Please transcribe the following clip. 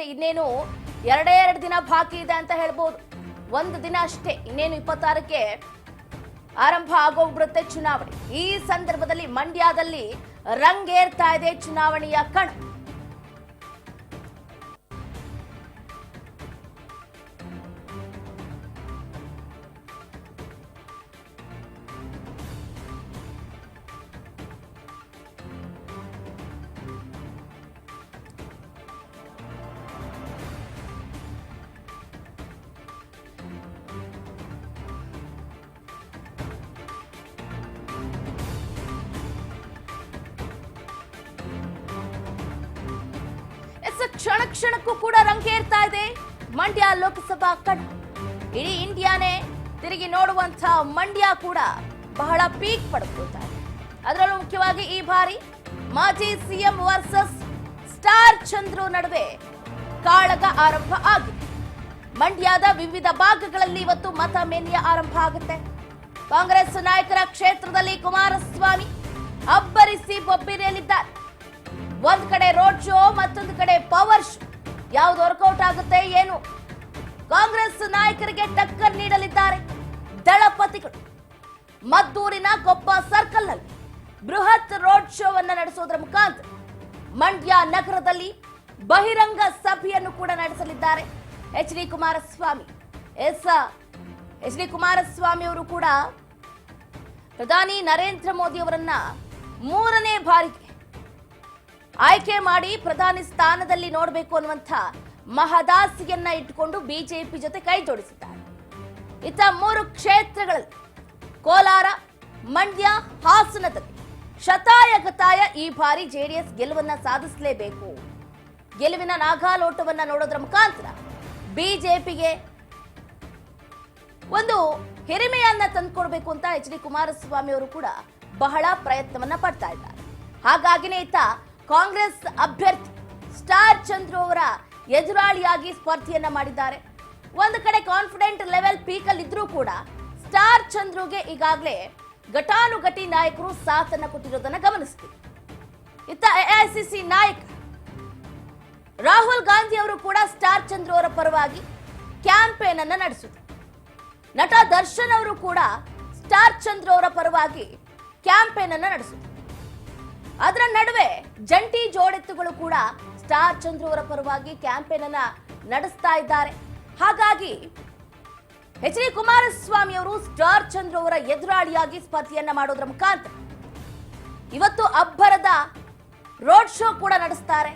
ಅಂದ್ರೆ ಇನ್ನೇನು ಎರಡೇ ದಿನ ಬಾಕಿ ಇದೆ ಅಂತ ಹೇಳ್ಬೋದು. ಒಂದು ದಿನ ಅಷ್ಟೇ, ಇನ್ನೇನು 26ಕ್ಕೆ ಆರಂಭ ಆಗೋಗ್ಬಿಡುತ್ತೆ ಚುನಾವಣೆ. ಈ ಸಂದರ್ಭದಲ್ಲಿ ಮಂಡ್ಯದಲ್ಲಿ ರಂಗೇರ್ತಾ ಇದೆ ಚುನಾವಣೆಯ ಕಣ. ಕ್ಷಣ ಕ್ಷಣಕ್ಕೂ ಕೂಡ ರಂಗೇರ್ತಾ ಇದೆ ಮಂಡ್ಯ ಲೋಕಸಭಾ ಕಣ. ಇಡೀ ಇಂಡಿಯಾನೇ ತಿರುಗಿ ನೋಡುವಂತ ಮಂಡ್ಯ ಕೂಡ ಬಹಳ ಪೀಕ್ ಪಡ್ಕೊಳ್ತಾ ಇದೆ. ಅದರಲ್ಲೂ ಮುಖ್ಯವಾಗಿ ಈ ಬಾರಿ ಮಾಜಿ ಸಿಎಂ ವರ್ಸಸ್ ಸ್ಟಾರ್ ಚಂದ್ರು ನಡುವೆ ಕಾಳಗ ಆರಂಭ ಆಗಿದೆ. ಮಂಡ್ಯದ ವಿವಿಧ ಭಾಗಗಳಲ್ಲಿ ಇವತ್ತು ಮತ ಮೇನ್ಯ ಆರಂಭ ಆಗುತ್ತೆ. ಕಾಂಗ್ರೆಸ್ ನಾಯಕರ ಕ್ಷೇತ್ರದಲ್ಲಿ ಕುಮಾರಸ್ವಾಮಿ ಅಬ್ಬರಿಸಿ ಬೊಬ್ಬಿರಿಯಲಿದ್ದಾರೆ. ಒಂದ್ ಕಡೆ ರೋಡ್ ಶೋ, ಮತ್ತೊಂದು ಕಡೆ ಪವರ್ ಶೋ. ಯಾವ್ದು ವರ್ಕೌಟ್ ಆಗುತ್ತೆ ಏನು? ಕಾಂಗ್ರೆಸ್ ನಾಯಕರಿಗೆ ಟಕ್ಕರ್ ನೀಡಲಿದ್ದಾರೆ ದಳಪತಿಗಳು. ಮದ್ದೂರಿನ ಕೊಪ್ಪ ಸರ್ಕಲ್ ನಲ್ಲಿ ಬೃಹತ್ ರೋಡ್ ಶೋ ಅನ್ನು ನಡೆಸೋದ್ರ ಮುಖಾಂತರ ಮಂಡ್ಯ ನಗರದಲ್ಲಿ ಬಹಿರಂಗ ಸಭೆಯನ್ನು ಕೂಡ ನಡೆಸಲಿದ್ದಾರೆ H D Kumaraswamy. H D Kumaraswamy ಅವರು ಕೂಡ ಪ್ರಧಾನಿ ನರೇಂದ್ರ ಮೋದಿ ಅವರನ್ನ 3ನೇ ಬಾರಿಗೆ ಆಯ್ಕೆ ಮಾಡಿ ಪ್ರಧಾನಿ ಸ್ಥಾನದಲ್ಲಿ ನೋಡಬೇಕು ಅನ್ನುವಂಥ ಮಹದಾಸೆಯನ್ನ ಇಟ್ಟುಕೊಂಡು ಬಿಜೆಪಿ ಜೊತೆ ಕೈ ಜೋಡಿಸಿದ್ದಾರೆ. ಇತ್ತ 3 ಕ್ಷೇತ್ರಗಳಲ್ಲಿ ಕೋಲಾರ, ಮಂಡ್ಯ, ಹಾಸನದಲ್ಲಿ ಶತಾಯಗತಾಯ ಈ ಬಾರಿ ಜೆಡಿಎಸ್ ಗೆಲುವನ್ನ ಸಾಧಿಸಲೇಬೇಕು. ಗೆಲುವಿನ ನಾಗಾಲೋಟವನ್ನ ನೋಡೋದ್ರ ಮುಖಾಂತರ ಬಿಜೆಪಿಗೆ ಒಂದು ಹಿರಿಮೆಯನ್ನ ತಂದುಕೊಡ್ಬೇಕು ಅಂತ ಎಚ್ ಡಿ ಕುಮಾರಸ್ವಾಮಿ ಅವರು ಕೂಡ ಬಹಳ ಪ್ರಯತ್ನವನ್ನ ಪಡ್ತಾ ಇದ್ದಾರೆ. ಹಾಗಾಗಿನೇ ಇತ್ತ ಕಾಂಗ್ರೆಸ್ ಅಭ್ಯರ್ಥಿ ಸ್ಟಾರ್ ಚಂದ್ರು ಅವರ ಎದುರಾಳಿಯಾಗಿ ಸ್ಪರ್ಧೆಯನ್ನ ಮಾಡಿದ್ದಾರೆ. ಒಂದು ಕಡೆ ಕಾನ್ಫಿಡೆಂಟ್ ಲೆವೆಲ್ ಪೀಕ್ ಅಲ್ಲಿ ಇದ್ರೂ ಕೂಡ ಸ್ಟಾರ್ ಚಂದ್ರುಗೆ ಈಗಾಗಲೇ ಘಟಾನುಘಟಿ ನಾಯಕರು ಸಾಥನ್ನ ಕೊಟ್ಟಿರೋದನ್ನ ಗಮನಿಸ್ತೀವಿ. ಇತ್ತ ಎಐಸಿಸಿ ನಾಯಕ ರಾಹುಲ್ ಗಾಂಧಿ ಅವರು ಕೂಡ ಸ್ಟಾರ್ ಚಂದ್ರು ಅವರ ಪರವಾಗಿ ಕ್ಯಾಂಪೇನ್ ಅನ್ನ ನಡೆಸಿದ್ರು. ನಟ ದರ್ಶನ್ ಅವರು ಕೂಡ ಸ್ಟಾರ್ ಚಂದ್ರು ಅವರ ಪರವಾಗಿ ಕ್ಯಾಂಪೇನ್ ಅನ್ನ ನಡೆಸಿದ್ರು. ಅದರ ನಡುವೆ ಜಂಟಿ ಜೋಡೆತ್ತುಗಳು ಕೂಡ ಸ್ಟಾರ್ ಚಂದ್ರು ಅವರ ಪರವಾಗಿ ಕ್ಯಾಂಪೇನ್ ಅನ್ನ ನಡೆಸ್ತಾ ಇದ್ದಾರೆ. ಹಾಗಾಗಿ ಎಚ್ ಡಿ ಕುಮಾರಸ್ವಾಮಿ ಅವರು ಸ್ಟಾರ್ ಚಂದ್ರು ಅವರ ಎದುರಾಳಿಯಾಗಿ ಸ್ಪರ್ಧೆಯನ್ನ ಮಾಡೋದ್ರ ಮುಖಾಂತರ ಇವತ್ತು ಅಬ್ಬರದ ರೋಡ್ ಶೋ ಕೂಡ ನಡೆಸ್ತಾರೆ.